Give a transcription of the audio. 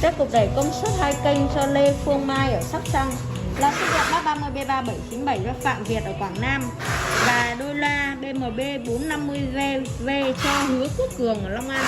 Tiếp tục đẩy công suất 2 kênh cho Lê Phương Mai ở Sóc Trăng, loa xuất điện 330B3797 cho Phạm Việt ở Quảng Nam, và đôi loa BMB 450V cho Hứa Quốc Cường ở Long An.